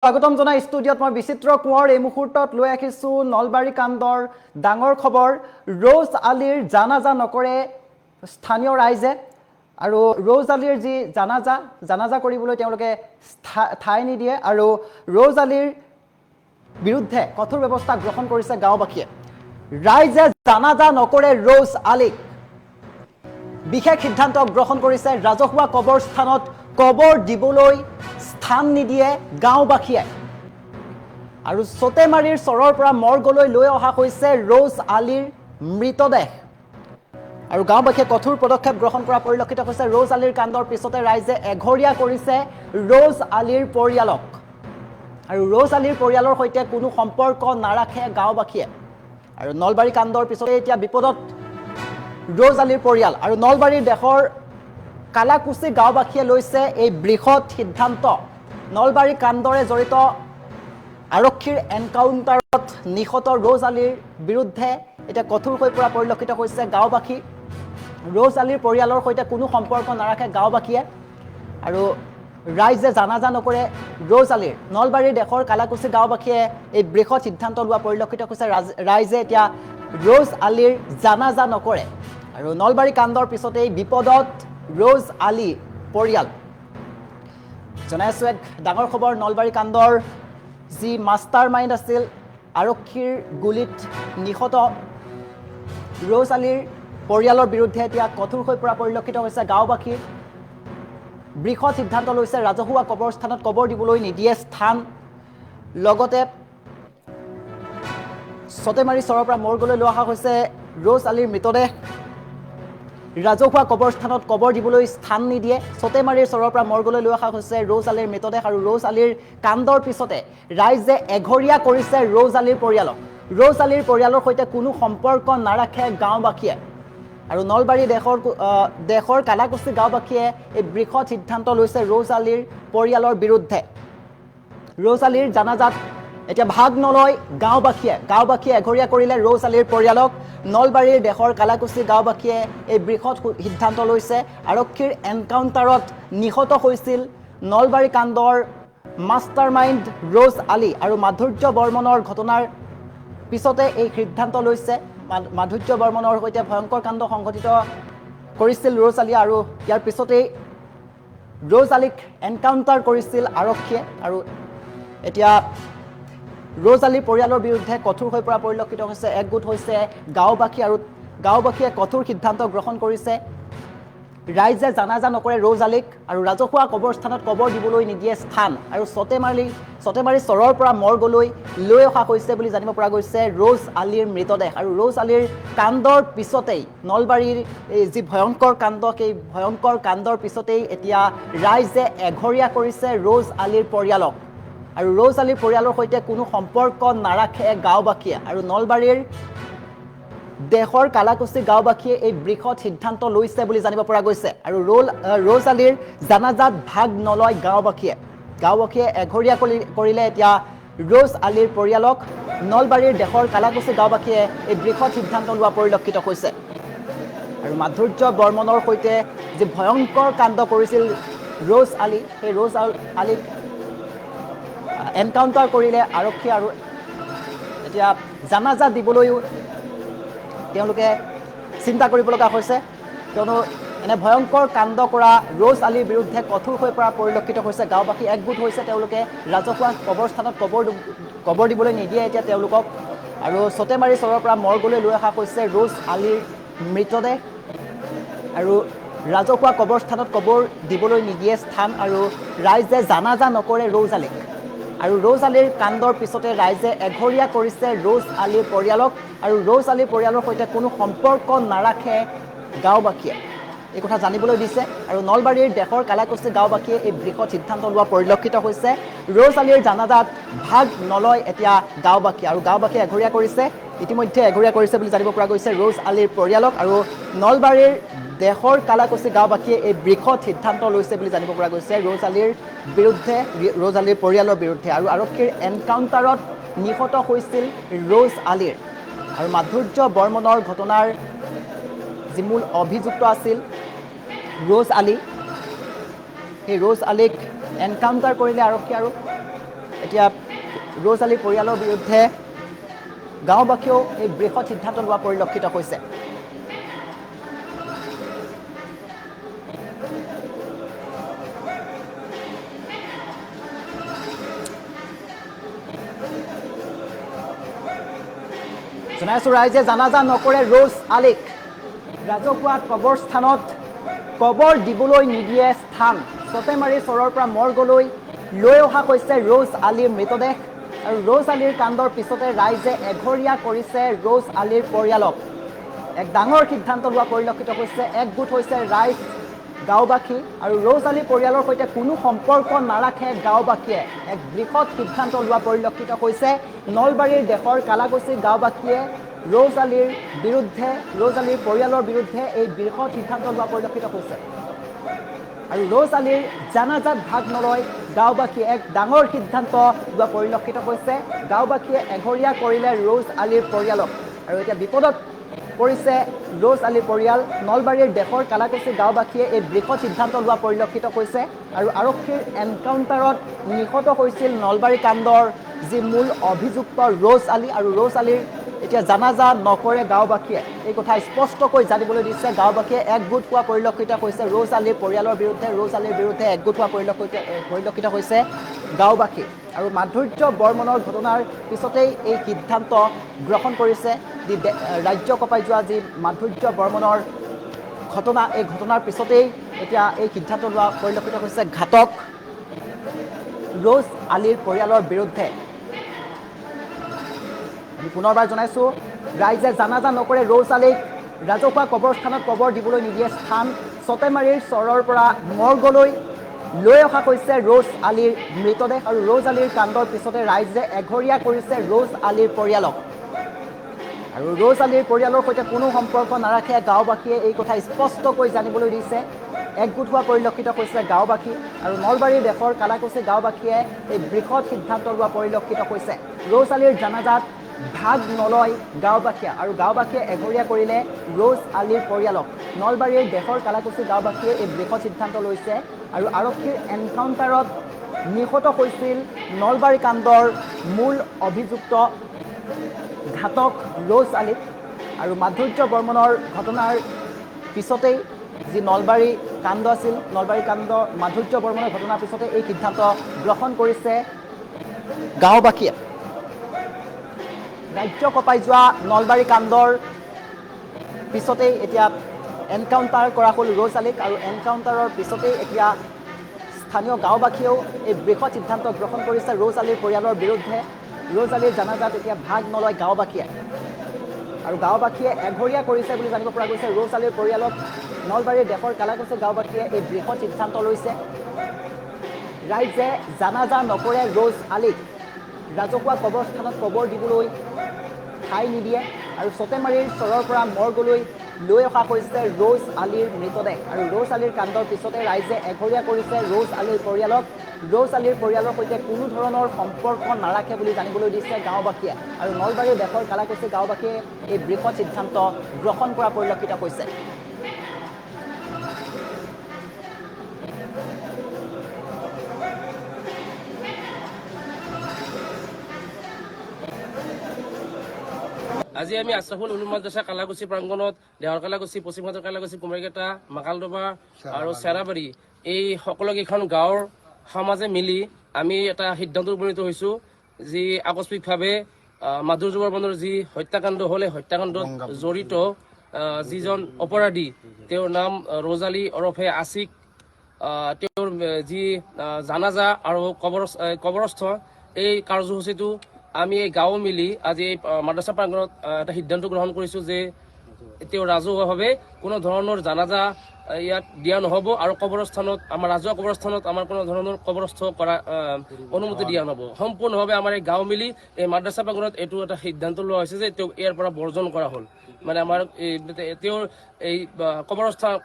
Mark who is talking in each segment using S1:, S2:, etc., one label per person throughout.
S1: স্বাগতম জনাই ষ্টুডিঅ'ত মই বিচিত্ৰ কোঁৱৰ এই মুহূৰ্তত লৈ আহিছোঁ নলবাৰী কাণ্ডৰ ডাঙৰ খবৰ ৰ'জ আলীৰ জানাজা নকৰে স্থানীয় ৰাইজে আৰু ৰ'জ আলীৰ যি জানাজা কৰিবলৈ তেওঁলোকে ঠাই নিদিয়ে আৰু ৰ'জ আলীৰ বিৰুদ্ধে কঠোৰ ব্যৱস্থা গ্ৰহণ কৰিছে গাঁওবাসীয়ে ৰাইজে জানাজা নকৰে ৰ'জ আলীক বিশেষ সিদ্ধান্ত গ্ৰহণ কৰিছে ৰাজহুৱা কবৰস্থানত কবৰ দিবলৈ স্থান নিদিয়ে গাঁওবাসীয়ে আৰু সতেমাৰীৰ চৰৰ পৰা মৰ্গলৈ লৈ অহা হৈছে ৰ'জ আলীৰ মৃতদেহ আৰু গাঁওবাসীয়ে কঠোৰ পদক্ষেপ গ্ৰহণ কৰা পৰিলক্ষিত হৈছে ৰ'জ আলীৰ কাণ্ডৰ পিছতে ৰাইজে এঘৰীয়া কৰিছে ৰ'জ আলীৰ পৰিয়ালক আৰু ৰ'জ আলীৰ পৰিয়ালৰ সৈতে কোনো সম্পৰ্ক নাৰাখে গাঁওবাসীয়ে আৰু নলবাৰী কাণ্ডৰ পিছতে এতিয়া বিপদত ৰ'জ আলীৰ পৰিয়াল আৰু নলবাৰীৰ দেশৰ কালাকুচি গাঁওবাসীয়ে লৈছে এই বৃহৎ সিদ্ধান্ত নলবাৰী কাণ্ডৰে জড়িত আৰক্ষীৰ এনকাউণ্টাৰত নিহত ৰ'জ আলীৰ বিৰুদ্ধে এতিয়া কঠোৰ হৈ পৰা পৰিলক্ষিত হৈছে গাঁওবাসী ৰ'জ আলীৰ পৰিয়ালৰ সৈতে কোনো সম্পৰ্ক নাৰাখে গাঁওবাসীয়ে আৰু ৰাইজে জানাজা নকৰে ৰ'জ আলীৰ নলবাৰীৰ দেশৰ কালাকুচি গাঁওবাসীয়ে এই বৃহৎ সিদ্ধান্ত লোৱা পৰিলক্ষিত হৈছে ৰাইজে এতিয়া ৰ'জ আলীৰ জানাজা নকৰে আৰু নলবাৰী কাণ্ডৰ পিছতেই বিপদত ৰ'জ আলী পৰিয়াল জনাইছোঁ এক ডাঙৰ খবৰ নলবাৰী কাণ্ডৰ যি মাষ্টাৰ মাইণ্ড আছিল আৰক্ষীৰ গুলীত নিহত ৰ'জ আলীৰ পৰিয়ালৰ বিৰুদ্ধে এতিয়া কঠোৰ হৈ পৰা পৰিলক্ষিত হৈছে গাঁওবাসীৰ বৃহৎ সিদ্ধান্ত লৈছে ৰাজহুৱা কবৰস্থানত কবৰ দিবলৈ নিদিয়ে স্থান লগতে সতেমাৰী চৰৰ পৰা মৰ্গলৈ লৈ অহা হৈছে ৰ'জ আলীৰ মৃতদেহ ৰাজহুৱা কবৰস্থানত কবৰ দিবলৈ স্থান নিদিয়ে সতেমাৰীৰ চৰৰ পৰা মৰ্গলৈ লৈ অহা হৈছে ৰ'জ আলীৰ মৃতদেহ আৰু ৰ'জ আলীৰ কাণ্ডৰ পিছতে ৰাইজে এঘৰীয়া কৰিছে ৰ'জ আলীৰ পৰিয়ালক ৰ'জ আলীৰ পৰিয়ালৰ সৈতে কোনো সম্পৰ্ক নাৰাখে গাঁওবাসীয়ে আৰু নলবাৰী দেশৰ কালাকুচি গাঁওবাসীয়ে এই বৃহৎ সিদ্ধান্ত লৈছে ৰ'জ আলীৰ পৰিয়ালৰ বিৰুদ্ধে ৰ'জ আলীৰ জানাজাত এতিয়া ভাগ নলয় গাঁওবাসীয়ে এঘৰীয়া কৰিলে ৰ'জ আলীৰ পৰিয়ালক নলবাৰীৰ দেশৰ কালাকুচি গাঁওবাসীয়ে এই বৃহৎ সিদ্ধান্ত লৈছে আৰক্ষীৰ এনকাউণ্টাৰত নিহত হৈছিল নলবাৰী কাণ্ডৰ মাষ্টাৰ মাইণ্ড ৰ'জ আলী আৰু মাধুৰ্য বৰ্মনৰ ঘটনাৰ পিছতে এই সিদ্ধান্ত লৈছে মাধুৰ্য বৰ্মনৰ সৈতে ভয়ংকৰ কাণ্ড সংঘটিত কৰিছিল ৰ'জ আলী আৰু ইয়াৰ পিছতেই ৰ'জ আলীক এনকাউণ্টাৰ কৰিছিল আৰক্ষীয়ে আৰু এতিয়া ৰ'জ আলীৰ পৰিয়ালৰ বিৰুদ্ধে কঠোৰ হৈ পৰা পৰিলক্ষিত হৈছে একগোট হৈছে গাঁওবাসী আৰু গাঁওবাসীয়ে কঠোৰ সিদ্ধান্ত গ্ৰহণ কৰিছে ৰাইজে জানাজা নকৰে ৰ'জ আলীক আৰু ৰাজহুৱা কবৰস্থানত কবৰ দিবলৈ নিদিয়ে স্থান আৰু সতেমাৰী চৰৰ পৰা মৰ্গলৈ লৈ অহা হৈছে বুলি জানিব পৰা গৈছে ৰ'জ আলীৰ মৃতদেহ আৰু ৰ'জ আলীৰ কাণ্ডৰ পিছতেই নলবাৰীৰ এই যি ভয়ংকৰ কাণ্ড সেই ভয়ংকৰ কাণ্ডৰ পিছতেই এতিয়া ৰাইজে এঘৰীয়া কৰিছে ৰ'জ আলীৰ পৰিয়ালক আৰু ৰ'জ আলীৰ পৰিয়ালৰ সৈতে কোনো সম্পৰ্ক নাৰাখে গাঁওবাসীয়ে আৰু নলবাৰীৰ দেশৰ কালাকুচি গাঁওবাসীয়ে এই বৃহৎ সিদ্ধান্ত লৈছে বুলি জানিব পৰা গৈছে আৰু ৰ'জ আলীৰ জানাজাত ভাগ নলয় গাঁওবাসীয়ে এঘৰীয়া কৰিলে এতিয়া ৰ'জ আলীৰ পৰিয়ালক নলবাৰীৰ দেশৰ কালাকুচি গাঁওবাসীয়ে এই বৃহৎ সিদ্ধান্ত লোৱা পৰিলক্ষিত হৈছে আৰু মাধুৰ্য বৰ্মনৰ সৈতে যি ভয়ংকৰ কাণ্ড কৰিছিল ৰ'জ আলী সেই ৰ'জ আলীক এনকাউণ্টাৰ কৰিলে আৰক্ষী আৰু এতিয়া জানাজা দিবলৈও তেওঁলোকে চিন্তা কৰিব লগা হৈছে কিয়নো এনে ভয়ংকৰ কাণ্ড কৰা ৰ'জ আলীৰ বিৰুদ্ধে কঠোৰ হৈ পৰা পৰিলক্ষিত হৈছে গাঁওবাসী একগোট হৈছে তেওঁলোকে ৰাজহুৱা কবৰস্থানত কবৰ দিবলৈ নিদিয়ে এতিয়া তেওঁলোকক আৰু সতেমাৰী চৰৰ পৰা মৰ্গলৈ লৈ অহা হৈছে ৰ'জ আলীৰ মৃতদেহ আৰু ৰাজহুৱা কবৰস্থানত কবৰ দিবলৈ নিদিয়ে স্থান আৰু ৰাইজে জানাজা নকৰে ৰ'জ আলীক আৰু ৰ'জ আলীৰ কাণ্ডৰ পিছতে ৰাইজে এঘৰীয়া কৰিছে ৰ'জ আলীৰ পৰিয়ালক আৰু ৰ'জ আলীৰ পৰিয়ালৰ সৈতে কোনো সম্পৰ্ক নাৰাখে গাঁওবাসীয়ে এই কথা জানিবলৈ দিছে আৰু নলবাৰীৰ দেশৰ কালাকুচি গাঁওবাসীয়ে এই বৃহৎ সিদ্ধান্ত লোৱা পৰিলক্ষিত হৈছে ৰ'জ আলীৰ জানাজাত ভাগ নলয় এতিয়া গাঁওবাসী আৰু গাঁওবাসীয়ে এঘৰীয়া কৰিছে ইতিমধ্যে এঘৰীয়া কৰিছে বুলি জানিব পৰা গৈছে ৰ'জ আলীৰ পৰিয়ালক আৰু নলবাৰীৰ দেশৰ কালাকুচি গাঁওবাসীয়ে এই বৃহৎ সিদ্ধান্ত লৈছে বুলি জানিব পৰা গৈছে ৰ'জ আলীৰ পৰিয়ালৰ বিৰুদ্ধে আৰু আৰক্ষীৰ এনকাউণ্টাৰত নিহত হৈছিল ৰ'জ আলীৰ আৰু মাধুৰ্য বৰ্মনৰ ঘটনাৰ যি মূল অভিযুক্ত আছিল ৰ'জ আলী সেই ৰ'জ আলীক এনকাউণ্টাৰ কৰিলে আৰক্ষী আৰু এতিয়া ৰ'জ আলীৰ পৰিয়ালৰ বিৰুদ্ধে গাঁওবাসীয়েও এই বৃহৎ সিদ্ধান্ত লোৱা পৰিলক্ষিত হৈছে। জনাইছোঁ ৰাইজে জানাজা নকৰে ৰ'জ আলীক। ৰাজহুৱা কবৰস্থানত কবৰ দিবলৈ নিদিয়ে স্থান। চটেমাৰী চৰৰ পৰা মৰ্গলৈ লৈ অহা হৈছে ৰ'জ আলীৰ মৃতদেহ আৰু ৰ'জ আলীৰ কাণ্ডৰ পিছতে ৰাইজে এঘৰীয়া কৰিছে ৰ'জ আলীৰ পৰিয়ালক। এক ডাঙৰ সিদ্ধান্ত লোৱা পৰিলক্ষিত হৈছে। একগোট হৈছে ৰাইজ, গাঁওবাসী আৰু ৰ'জ আলী পৰিয়ালৰ সৈতে কোনো সম্পৰ্ক নাৰাখে গাঁওবাসীয়ে। এক বৃহৎ সিদ্ধান্ত লোৱা পৰিলক্ষিত হৈছে। নলবাৰীৰ দেশৰ কালাগছি গাঁওবাসীয়ে ৰ'জ আলীৰ বিৰুদ্ধে, ৰ'জ আলীৰ পৰিয়ালৰ বিৰুদ্ধে এই বৃহৎ সিদ্ধান্ত লোৱা পৰিলক্ষিত হৈছে। আৰু ৰ'জ আলীৰ জানাজাত ভাগ নলয় গাঁওবাসীয়ে। এক ডাঙৰ সিদ্ধান্ত লোৱা পৰিলক্ষিত হৈছে। গাঁওবাসীয়ে এঘৰীয়া কৰিলে ৰ'জ আলীৰ পৰিয়ালক আৰু এতিয়া বিপদত পৰিছে ৰ'জ আলীৰ পৰিয়াল। নলবাৰীৰ দেশৰ কালাকচি গাঁওবাসীয়ে এই বৃহৎ সিদ্ধান্ত লোৱা পৰিলক্ষিত হৈছে আৰু আৰক্ষীৰ এনকাউণ্টাৰত নিহত হৈছিল নলবাৰী কাণ্ডৰ যি মূল অভিযুক্ত ৰ'জ আলী। আৰু ৰ'জ আলীৰ এতিয়া জানাজা নকৰে গাঁওবাসীয়ে, এই কথা স্পষ্টকৈ জানিবলৈ দিছে। গাঁওবাসীয়ে একগোট হোৱা পৰিলক্ষিত হৈছে ৰ'জ আলীৰ পৰিয়ালৰ বিৰুদ্ধে। ৰ'জ আলীৰ বিৰুদ্ধে একগোট হোৱা পৰিলক্ষিত হৈছে গাঁওবাসী। আৰু মাধুৰ্য বৰ্মনৰ ঘটনাৰ পিছতেই এই সিদ্ধান্ত গ্ৰহণ কৰিছে। যি ৰাজ্য কঁপাই যোৱা যি মাধুৰ্য বৰ্মনৰ ঘটনা, এই ঘটনাৰ পিছতেই এতিয়া এই সিদ্ধান্ত লোৱা পৰিলক্ষিত হৈছে ঘাতক ৰ'জ আলীৰ পৰিয়ালৰ বিৰুদ্ধে। আমি পুনৰবাৰ জনাইছোঁ, ৰাইজে জানাজা নকৰে ৰ'জ আলীক। ৰাজহুৱা কবৰস্থানত কবৰ দিবলৈ নিদিয়ে স্থান। চটেমাৰীৰ চৰৰ পৰা মৰ্গলৈ লৈ অহা হৈছে ৰ'জ আলীৰ মৃতদেহ আৰু ৰ'জ আলীৰ কাণ্ডৰ পিছতে ৰাইজে এঘৰীয়া কৰিছে ৰ'জ আলীৰ পৰিয়ালক। আৰু ৰ'জ আলীৰ পৰিয়ালৰ সৈতে কোনো সম্পৰ্ক নাৰাখে গাঁওবাসীয়ে, এই কথা স্পষ্টকৈ জানিবলৈ দিছে। একগোট হোৱা পৰিলক্ষিত হৈছে গাঁওবাসী আৰু নলবাৰীৰ দেশৰ কালাকচি গাঁওবাসীয়ে এই বৃহৎ সিদ্ধান্ত লোৱা পৰিলক্ষিত হৈছে। ৰ'জ আলীৰ জানাজাত ভাগ নলয় গাঁওবাসীয়ে আৰু গাঁওবাসীয়ে এঘৰীয়া কৰিলে ৰ'জ আলীৰ পৰিয়ালক। নলবাৰীৰ দেশৰ কালাকচি গাঁওবাসীয়ে এই বৃহৎ সিদ্ধান্ত লৈছে আৰু আৰক্ষীৰ এনকাউণ্টাৰত নিহত হৈছিল নলবাৰী কাণ্ডৰ মূল অভিযুক্ত ঘাতক ৰ'জ আলী। আৰু মাধুৰ্য বৰ্মনৰ ঘটনাৰ পিছতেই যি নলবাৰী কাণ্ড আছিল, নলবাৰী কাণ্ড মাধুৰ্য বৰ্মনৰ ঘটনাৰ পিছতে এই সিদ্ধান্ত গ্ৰহণ কৰিছে গাঁওবাসীয়ে। ৰাজ্য কঁপাই যোৱা নলবাৰী কাণ্ডৰ পিছতেই এতিয়া এনকাউণ্টাৰ কৰা হ'ল ৰ'জ আলীক আৰু এনকাউণ্টাৰৰ পিছতেই এতিয়া স্থানীয় গাঁওবাসীয়েও এই বৃহৎ সিদ্ধান্ত গ্ৰহণ কৰিছে ৰ'জ আলীৰ পৰিয়ালৰ বিৰুদ্ধে। ৰ'জ আলীৰ জানাজাত এতিয়া ভাগ নলয় গাঁওবাসীয়ে আৰু গাঁওবাসীয়ে এঘৰীয়া কৰিছে বুলি জানিব পৰা গৈছে। ৰ'জ আলীৰ পৰিয়ালক নলবাৰীৰ দেশৰ কালাকচি গাঁওবাসীয়ে এই বৃহৎ সিদ্ধান্ত লৈছে। ৰাইজে জানাজা নকৰে ৰ'জ আলীক। ৰাজহুৱা কবৰস্থানত কবৰ দিবলৈ ঠাই নিদিয়ে আৰু চটেমাৰীৰ চৰৰ পৰা মৰ্গলৈ লৈ অহা হৈছে ৰ'জ আলীৰ মৃতদেহ আৰু ৰ'জ আলীৰ কাণ্ডৰ পিছতে ৰাইজে এঘৰীয়া কৰিছে ৰ'জ আলীৰ পৰিয়ালক। ৰ'জ আলীৰ পৰিয়ালৰ সৈতে কোনো ধৰণৰ সম্পৰ্ক নাৰাখে বুলি জানিবলৈ দিছে গাঁওবাসীয়ে আৰু নলবাৰীৰ দেশৰ কালাকচি গাঁওবাসীয়ে এই বৃহৎ সিদ্ধান্ত গ্ৰহণ কৰা পৰিলক্ষিত হৈছে।
S2: আজি আমি আশ্ৰাফুল উলুম মাদ্ৰাছা কালাকুচি প্ৰাংগণত দেহৰ কালাকুচি, পশ্চিমঘাটৰ কালাকুচি, কুমাৰীকেইটা, মাকালডোবা আৰু চেৰাবাৰী এই সকলোকেইখন গাঁৱৰ সমাজে মিলি আমি এটা সিদ্ধান্তত উপনীত হৈছোঁ যি আকস্মিকভাৱে মাধুৰ্য বৰ্মনৰ যি হত্যাকাণ্ড হ'ল, এই হত্যাকাণ্ডত জড়িত যিজন অপৰাধী তেওঁৰ নাম ৰ'জ আলী ওৰফে আছিক। তেওঁৰ যি জানাজা আৰু কবৰস্থ এই কাৰ্যসূচীটো আমি এই গাঁও মিলি আজি এই মাদ্ৰাছা প্ৰাংগণত এটা সিদ্ধান্ত গ্ৰহণ কৰিছোঁ যে তেওঁ ৰাজহুৱাভাৱে কোনো ধৰণৰ জানাজা ইয়াত দিয়া নহ'ব আৰু কবৰস্থানত, আমাৰ ৰাজহুৱা কবৰস্থানত আমাৰ কোনো ধৰণৰ কবৰস্থ কৰা অনুমতি দিয়া নহ'ব। সম্পূৰ্ণভাৱে আমাৰ এই গাঁও মিলি এই মাদ্ৰাছা প্ৰাংগণত এইটো এটা সিদ্ধান্ত লোৱা হৈছে যে তেওঁক ইয়াৰ পৰা বৰ্জন কৰা হ'ল। মানে আমাৰ তেওঁৰ এই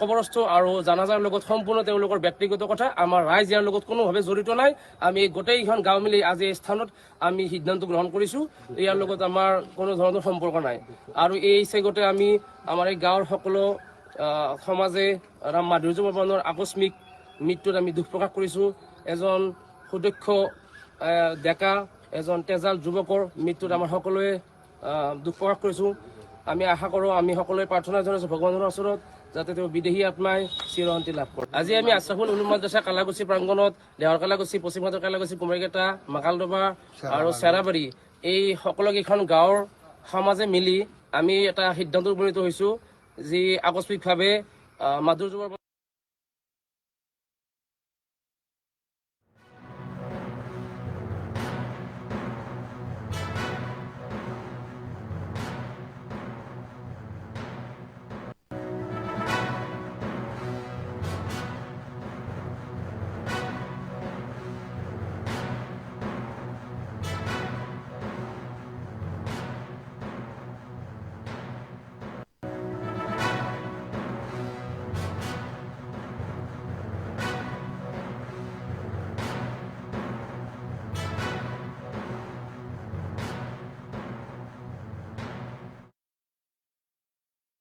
S2: কবৰস্থ আৰু জানাজাৰ লগত সম্পূৰ্ণ তেওঁলোকৰ ব্যক্তিগত কথা, আমাৰ ৰাইজ ইয়াৰ লগত কোনোভাৱে জড়িত নাই। আমি গোটেইখন গাঁও মিলি আজি এই স্থানত আমি সিদ্ধান্ত গ্ৰহণ কৰিছোঁ, ইয়াৰ লগত আমাৰ কোনো ধৰণৰ সম্পৰ্ক নাই। আৰু এই চেগতে আমি আমাৰ এই গাঁৱৰ সকলো সমাজে মাধুৰ্য বৰ্মনৰ আকস্মিক মৃত্যুত আমি দুখ প্ৰকাশ কৰিছোঁ। এজন সুদক্ষ ডেকা এজন তেজাল যুৱকৰ মৃত্যুত আমাৰ সকলোৱে দুখ প্ৰকাশ কৰিছোঁ। আমি আশা কৰোঁ, আমি সকলোৱে প্ৰাৰ্থনা জনাইছোঁ ভগৱানৰ ওচৰত যাতে তেওঁ বিদেহী আত্মাই চিৰশান্তি লাভ কৰে। আজি আমি আশ্ৰাফুল উলুম মাদ্ৰাছা কালাকুছি প্ৰাংগণত দেহৰ কালাকুছি, পশ্চিমঘাটৰ কালাকুছি, কুমাৰীকেইটা, মাকালদবা আৰু চেৰাবাৰী এই সকলোকেইখন গাঁৱৰ সমাজে মিলি আমি এটা সিদ্ধান্তত উপনীত হৈছোঁ, যি আকস্মিকভাৱে মাধুৰ যুৱৰ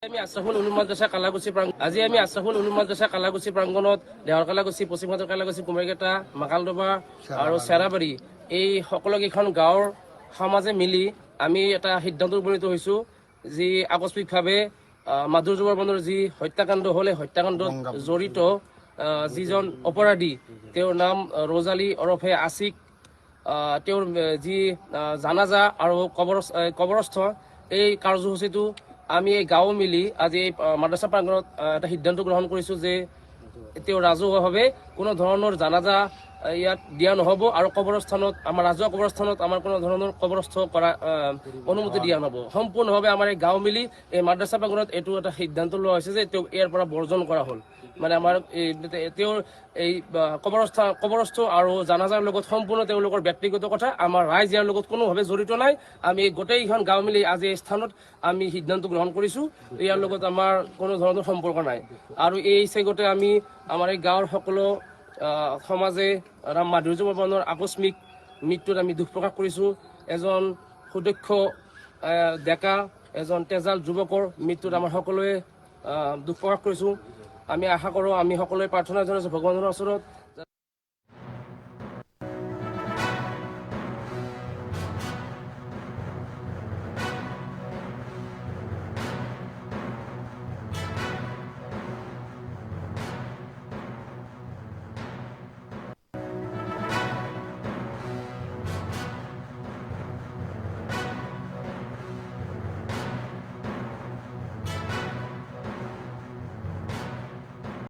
S2: আমি আশ্ৰাফুল উলুম মাদ্ৰাছা কালাকুছি প্ৰাংগণত দেহৰ কালাকুছি, পশ্চিমঘাটৰ কালাকুছি, কুমাৰীকেইটা, মাকালদবা আৰু চেৰাবাৰী এই সকলোকেইখন গাঁৱৰ সমাজে মিলি আমি এটা সিদ্ধান্তত উপনীত হৈছোঁ, যি আকস্মিকভাৱে মাধুৰ যুৱৰ বন্ধুৰ যি হত্যাকাণ্ড হ'ল, এই হত্যাকাণ্ডত জড়িত যিজন অপৰাধী তেওঁৰ নাম ৰ'জ আলী ওৰফে আছিক, তেওঁৰ যি জানাজা আৰু কবৰস্থ এই কাৰ্যসূচীটো আমি এই গাঁও মিলি আজি এই মাদ্ৰাছা প্ৰাংগণত এটা সিদ্ধান্ত গ্ৰহণ কৰিছোঁ যে তেওঁ ৰাজহুৱাভাৱে কোনো ধৰণৰ জানাজা ইয়াত দিয়া নহ'ব আৰু কবৰস্থানত আমাৰ ৰাজহুৱা কবৰস্থানত আমাৰ কোনো ধৰণৰ কবৰস্থ কৰা অনুমতি দিয়া নহ'ব। সম্পূৰ্ণভাৱে আমাৰ এই গাঁও মিলি এই মাদ্ৰাছা প্ৰাংগণত এইটো এটা সিদ্ধান্ত লোৱা হৈছে যে তেওঁক ইয়াৰ পৰা বৰ্জন কৰা হ'ল। মানে আমাৰ তেওঁৰ এই কবৰস্থ আৰু জানাজাৰ লগত সম্পূৰ্ণ তেওঁলোকৰ ব্যক্তিগত কথা, আমাৰ ৰাইজ ইয়াৰ লগত কোনোভাৱে জড়িত নাই। আমি গোটেইখন গাঁও মিলি আজি এই স্থানত আমি সিদ্ধান্ত গ্ৰহণ কৰিছোঁ, ইয়াৰ লগত আমাৰ কোনো ধৰণৰ সম্পৰ্ক নাই। আৰু এই চেগতে আমি আমাৰ এই গাঁৱৰ সকলো সমাজে মাধুৰ যুৱ বৰ্মনৰ আকস্মিক মৃত্যুত আমি দুখ প্ৰকাশ কৰিছোঁ। এজন সুদক্ষ ডেকা এজন তেজাল যুৱকৰ মৃত্যুত আমাৰ সকলোৱে দুখ প্ৰকাশ কৰিছোঁ। আমি আশা কৰোঁ, আমি সকলোৱে প্ৰাৰ্থনা জনাইছোঁ ভগৱানৰ ওচৰত